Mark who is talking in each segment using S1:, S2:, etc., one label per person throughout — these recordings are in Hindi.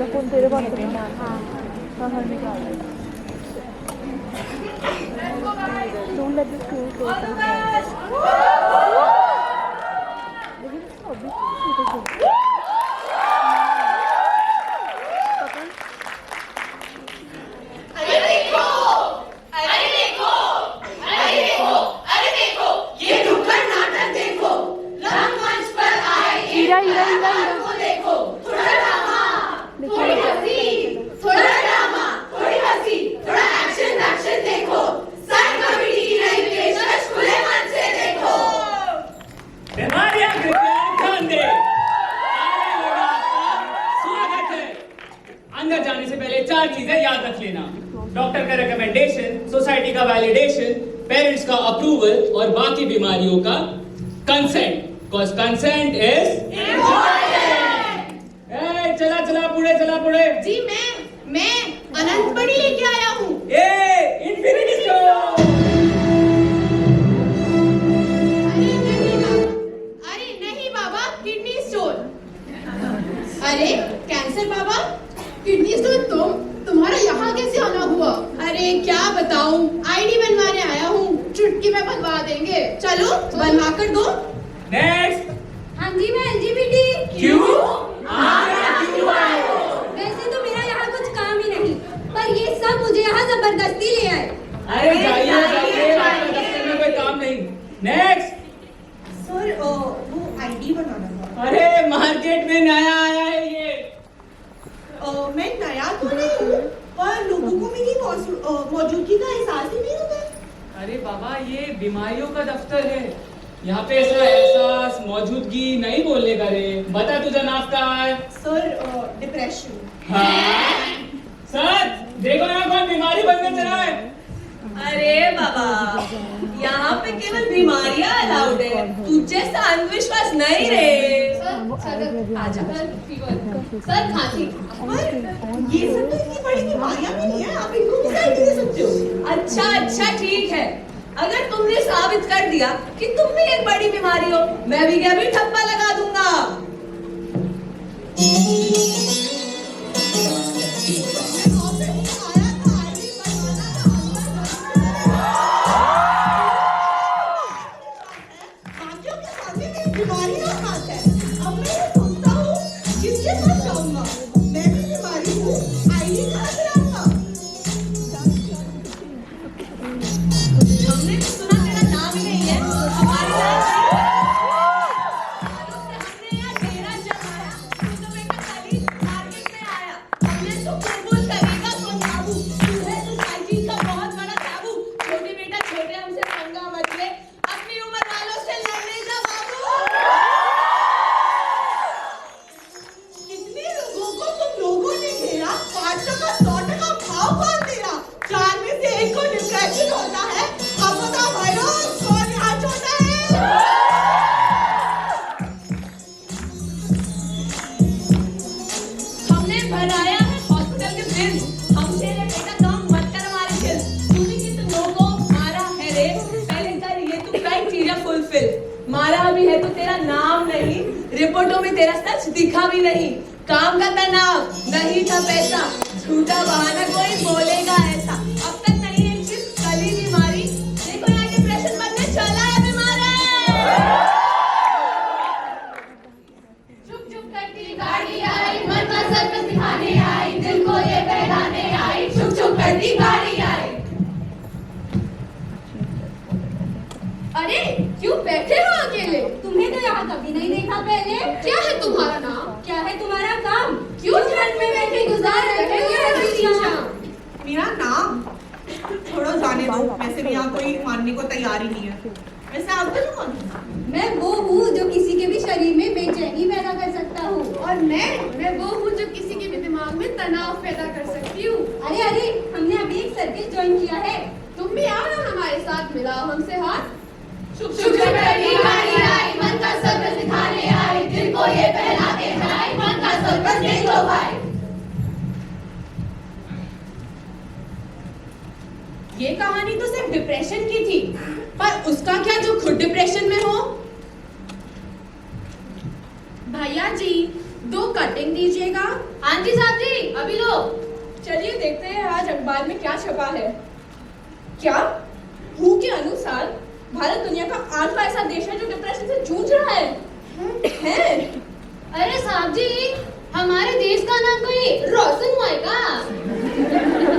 S1: फोन तेरे पास है ना? हाँ हाँ हाँ निकाल don't let this school go लेकिन इसको अभी
S2: अंदर जाने से पहले 4 चीजें याद रख लेना। डॉक्टर का रिकमेंडेशन, सोसाइटी का वैलिडेशन, पेरेंट्स का अप्रूवल और बाकी बीमारियों का consent. Cause consent is important। चला पुढे।
S3: जी मैं अनंत बड़ी लेके आया हूँ।
S2: Infinity stone.
S3: अरे नहीं बाबा, किडनी स्टोन। अरे कैंसर बाबा, किडनी स्टोन तुम्हारा यहाँ कैसे आना हुआ? अरे क्या बताऊं, आईडी बनवाने आया हूँ, चुटकी में बनवा देंगे। चलो बनवा कर दो।
S2: नेक्स्ट।
S4: हाँ जी मैं एलजीबीटी।
S2: क्यों?
S4: वैसे तो मेरा यहाँ कुछ काम ही नहीं, पर ये सब मुझे यहाँ जबरदस्ती ले आए।
S2: अरे जाइए आपका दफ्तर में कोई काम नहीं। नेक्स्ट।
S3: सर वो आईडी बनाना था।
S2: अरे मार्केट में नया आया है ये।
S3: मैं नया तो नहीं हूँ, पर लोगों को मेरी मौजूदगी का एहसास ही नहीं होता।
S2: अरे बाबा ये बीमारियों का दफ्तर है, यहाँ पे ऐसा एहसास मौजूदगी नहीं बोलने का रे। बता तुझा नाम क्या है?
S3: Sir depression.
S2: हाँ? सर देखो यहाँ कौन बीमारी बनने चला है।
S5: अरे बाबा, यहाँ पे केवल बीमारियाँ अलाउड है, तुझे से अंधविश्वास नहीं रे।
S3: सर खांसी। पर ये सब तो इतनी बड़ी बीमारियाँ भी नहीं है, आप इनको कैसे दे सकते हो?
S5: अच्छा ठीक है, अगर तुमने साबित कर दिया कि तुम भी एक बड़ी बीमारी हो, मैं भी क्या भी ठप्पा लगा दूंगा। मारा भी है तो तेरा नाम नहीं, रिपोर्टों में तेरा सच दिखा भी नहीं। काम का तनाव, नहीं था पैसा, झूठा बहाना कोई बोलेगा ऐसा। अब तक नहीं एक चीज, कल ही बीमारी। देखो यहाँ डिप्रेशन बनने चला है, बीमार है।
S3: चुप करती गाड़ी आई, मन का सच दिखाने आई, दिल को ये बहलाने आई, चुप करती गाड़ी आई। अरे क्यों बैठे हो अकेले?
S4: तुम्हें तो यहाँ कभी नहीं देखा पहले।
S3: क्या है तुम्हारा नाम?
S4: क्या है तुम्हारा काम?
S3: क्यों ठंड में बैठे गुजार रहे हो?
S6: मेरा नाम छोड़ो, जाने दो। वैसे भी यहाँ कोई मानने को तैयार ही नहीं है। वैसे आप तो कौन?
S4: मैं वो हूँ जो किसी के भी शरीर में बेचैनी पैदा कर सकता हूँ।
S3: और मैं वो हूँ जो किसी के भी दिमाग में तनाव पैदा कर सकती हूँ।
S4: अरे हमने अभी एक सर्किट ज्वाइन किया है,
S3: तुम भी आओ ना हमारे साथ, मिलाओ हमसे हाथ।
S4: चुप
S3: करती गाड़ी आई, मन का सब्र सिखाने आई, दिल को ये बहला के आई, मन का सब्र देख लो भाई। ये कहानी तो सिर्फ डिप्रेशन की थी, पर उसका क्या जो खुद डिप्रेशन में हो? भैया जी 2 कटिंग दीजिएगा।
S4: हाँ जी साहब जी, अभी लो।
S5: चलिए देखते हैं आज अखबार में क्या छपा है। क्या WHO के अनुसार भारत दुनिया का 8वां ऐसा देश है जो डिप्रेशन से जूझ रहा है?
S4: अरे साहब जी, हमारे देश का नाम कोई रोशन हुआ है का?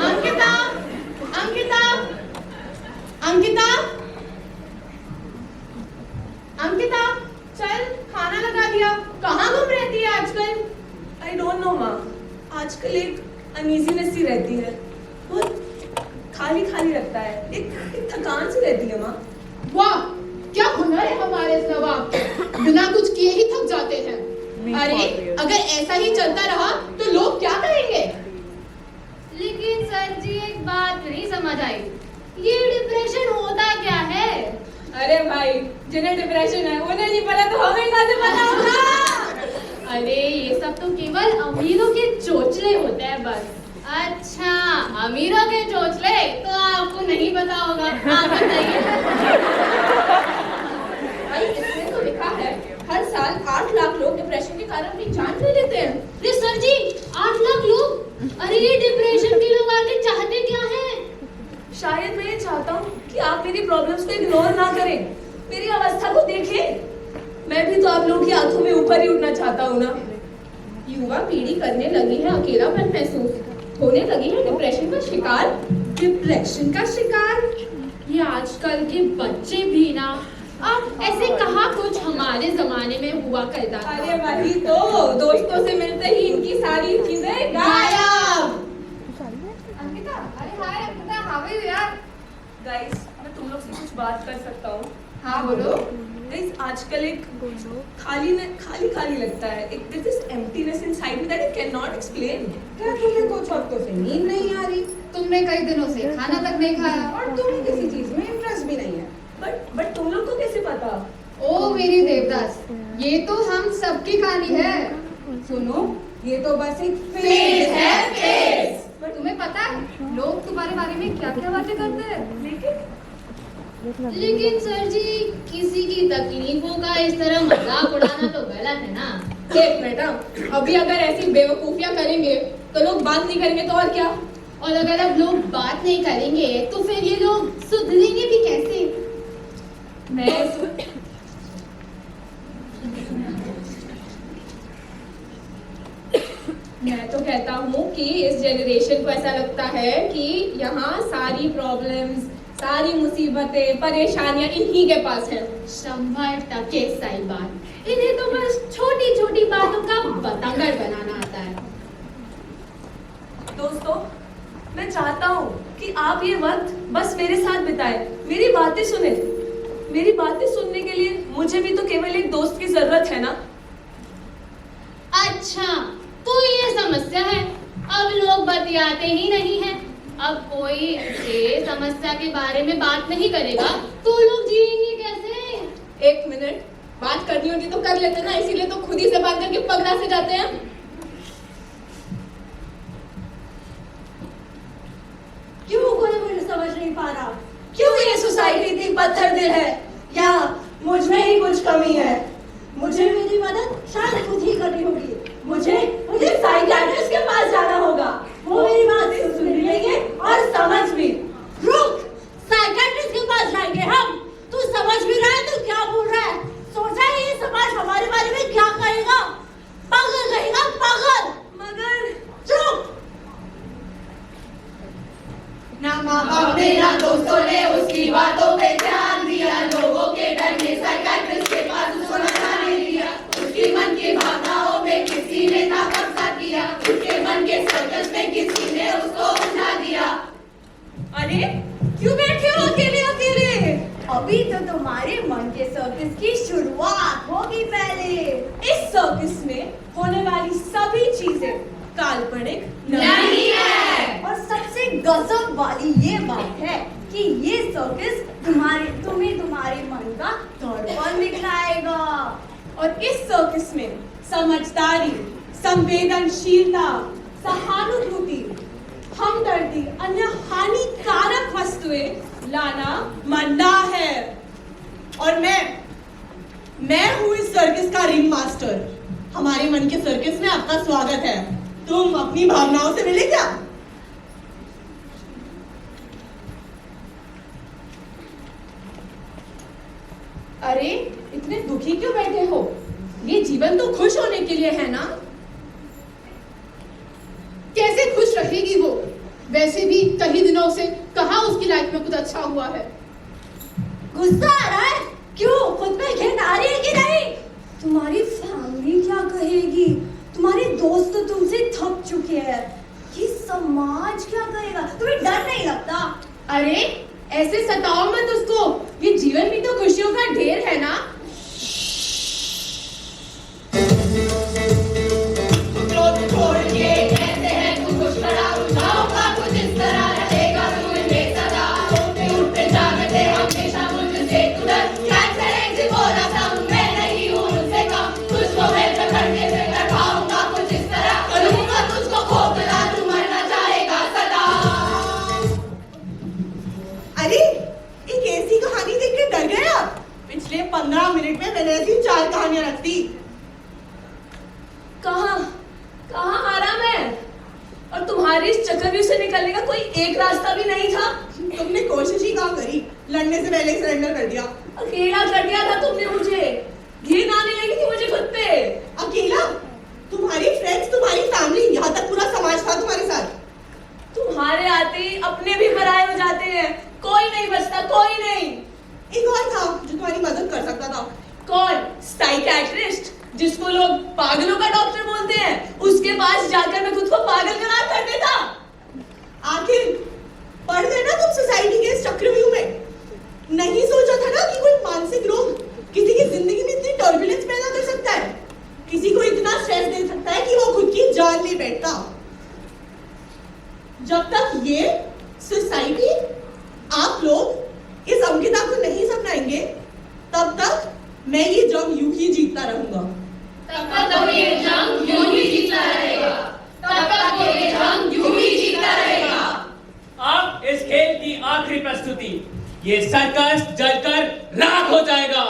S3: अंकिता, अंकिता, अंकिता, अंकिता, चल खाना लगा दिया। कहाँ घूम रहती है आजकल?
S5: आई डोंट नो माँ, आजकल एक अनईजीनेस सी रहती है, बहुत खाली खाली लगता है, एक थकान सी रहती है माँ।
S3: वाह, क्या हुनर है हमारे इस नवाब के, बिना कुछ किए ही थक जाते हैं। अरे अगर ऐसा ही चलता रहा तो लोग क्या कहेंगे?
S4: लेकिन सर जी एक बात नहीं समझ आई, ये डिप्रेशन होता क्या है?
S5: अरे भाई, जिन्हें डिप्रेशन है उन्हें नहीं पता तो हमें कैसे पता होगा?
S4: अरे ये सब तो केवल अमीरों के चोचले होते हैं बस। अच्छा, अमीरों के चोचले तो आपको नहीं पता होगा, आप बताइए।
S5: भाई इसमें तो लिखा है हर साल 8 लाख लोग डिप्रेशन के कारण अपनी जान ले लेते हैं।
S4: अरे सर जी, 8 लाख लोग? अरे ये डिप्रेशन के लोग आगे चाहते क्या है?
S5: शायद मैं ये चाहता हूँ कि आप मेरी प्रॉब्लम्स को इग्नोर ना करें, मेरी अवस्था को देखें। मैं भी तो आप लोगों की आंखों में ऊपर ही उठना चाहता हूँ ना।
S3: युवा पीढ़ी करने लगी है अकेलापन महसूस, होने लगी है डिप्रेशन का शिकार। डिप्रेशन का शिकार? ये आजकल के बच्चे भी ना, अब ऐसे कहा कुछ हमारे जमाने में हुआ करता था।
S5: अरे वही तो, दोस्तों से मिलते ही इनकी सारी चीजें गायब।
S4: अंकिता, अरे हाय अंकिता, हाउ आर यू यार?
S5: गाइस, मैं तुम लोग से कुछ बात कर सकता हूँ?
S3: हाँ बोलो।
S5: गाइस, आजकल एक खाली खाली लगता है, एक this is emptiness inside me that I can not explain.
S3: क्या तुम्हें कुछ हफ्तों से नींद नहीं आ रही? तुमने कई दिनों से खाना तक नहीं खाया और तुम्हें किसी चीज में इंटरेस्ट भी नहीं है।
S5: बट तुम लोग को कैसे पता?
S3: ओ मेरी देवदास, ये तो हम सबकी कहानी है। सुनो, ये तो बस एक फेज है, फेज। पर तुम्हें पता है लोग तुम्हारे बारे में क्या क्या बातें करते हैं?
S4: लेकिन सर जी, किसी की तकलीफों का इस तरह मजाक उड़ाना तो गलत है ना।
S5: एक मिनट, अभी अगर ऐसी बेवकूफियां करेंगे तो लोग बात नहीं करेंगे तो और क्या?
S3: और अगर अब लोग बात नहीं करेंगे तो फिर ये लोग सुधरेंगे भी कैसे?
S5: मैं तो कहता हूँ कि इस जनरेशन को ऐसा लगता है कि यहाँ सारी प्रॉब्लम्स, सारी मुसीबतें, परेशानियां इन्हीं के पास है।
S3: 100% सही बात। इन्हें तो बस छोटी छोटी बातों का बतंगड़ बनाना आता है।
S5: दोस्तों, मैं चाहता हूँ कि आप ये वक्त बस मेरे साथ बिताएं, मेरी बातें सुने। मेरी बातें सुनने के लिए मुझे भी तो केवल एक दोस्त की जरूरत है ना।
S4: अच्छा, तो ये समस्या है, अब लोग बतियाते ही नहीं हैं। अब कोई इस समस्या के बारे में बात नहीं करेगा तो लोग जिएंगे कैसे?
S5: एक मिनट, बात करनी होती तो कर लेते ना, इसीलिए तो खुद ही से बात करके पगला से जाते हैं।
S7: क्यों कोई मुझे समझ नहीं पा रहा? क्यों ये सोसाइटी इतनी पत्थर दिल है? या मुझ में ही कुछ कमी है? मुझे मेरी मदद शायद खुद ही करनी होगी। मुझे साइकियाट्रिस्ट के पास जाना होगा। वो मेरी बातें सुन भी लेंगे और समझ भी। रुक, साइकियाट्रिस्ट के पास जाएंगे हम? तू समझ भी रहा है तू क्या बोल रहा है? सोचा है ये समाज हमारे बारे में क्या कहेगा? पागल कहेगा, पागल। मगर चुप।
S3: ना माँ बाप ने ना दोस्तों ने उसकी बातों पे ध्यान दिया, लोगों के डर में साइकियाट्रिस्ट के पास उसको न जाने दिया। उसके मन की भावनाओं में किसी ने ना कब्जा किया, उसके मन के सर्कस में किसी ने उसको उठा दिया।
S5: अरे क्यों बैठे हो अकेले अकेले?
S7: अभी तो तुम्हारे मन के सर्कस की शुरुआत होगी। पहले
S5: इस सर्कस में होने वाली सभी चीजें काल्पनिक
S3: नहीं है।
S7: और सबसे गजब वाली ये बात है कि ये सर्कस तुम्हें तुम्हारे मन का दर्पण दिखलाएगा।
S5: और इस सर्कस में समझदारी, संवेदनशीलता, सहानुभूति, हमदर्दी, अन्य हानिकारक वस्तुएं लाना मना है।
S6: और मैं हूँ इस सर्कस का रिंग मास्टर। हमारे मन के सर्कस में आपका स्वागत है। तुम अपनी भावनाओं से मिले क्या?
S3: अरे इतने दुखी क्यों बैठे हो? ये जीवन तो खुश होने के लिए है ना। कैसे खुश रहेगी वो? वैसे भी कई दिनों से कहाँ उसकी लाइफ में कुछ अच्छा हुआ है।
S7: गुस्सा आ रहा है? क्यों? खुद पे घिन आ रही है कि नहीं? तुम्हारी फैमिली क्या कहेगी? तुम्हारे दोस्त तो तुमसे थक चुके हैं। ये समाज क्या कहेगा? तुम्हें डर नहीं लगता?
S3: अरे ऐसे सताओ मत उसको, ये जीवन भी तो खुशियों का ढेर है ना।
S6: अरे एक ऐसी कहानी देख के डर गए आप? पिछले 15 मिनट में मैंने ऐसी 4 कहानियां रख दी।
S5: कहाँ हारा मैं? और तुम्हारी इस चक्रव्यूह से निकलने का कोई एक रास्ता भी नहीं था।
S6: तुमने कोशिश ही कहाँ करी? लड़ने से पहले सरेंडर कर दिया।
S5: अकेला कर दिया था तुमने मुझे। घिन आने लगी थी मुझे खुद पे।
S6: अकेला? तुम्हारी फ्रेंड्स, तुम्हारी फैमिली, यहाँ तक पूरा समाज था तुम्हारे साथ।
S5: तुम्हारे आते ही अपने भी पराये हो जाते हैं। कोई नहीं बचता, कोई नहीं।
S6: एक और था जो तुम्हारी मदद कर सकता था।
S5: कौन? साइकियाट्रिस्ट, जिसको लोग पागलों का डॉक्टर बोलते हैं। उसके पास जाकर मैं खुद को पागल करार कर देता।
S6: आखिर पढ़ गए ना तुम सोसाइटी के इस चक्रव्यूह में। नहीं सोचा था ना कि कोई मानसिक रोग किसी की जिंदगी में इतनी टर्बुलेंस पैदा कर सकता है, किसी को इतना स्ट्रेस दे सकता है कि वो खुद की जान ले बैठता। जब तक ये सोसाइटी, आप लोग इस अंकिता को नहीं समझाएंगे, तब तक मैं ये जंग यूं ही जीतता रहूंगा।
S4: तब तक ये जंग यूं ही जीतता रहेगा। तब तक ये जंग यूं ही जीतता रहेगा।
S2: अब इस खेल की आखिरी प्रस्तुति, ये सर्कस जलकर राख हो जाएगा।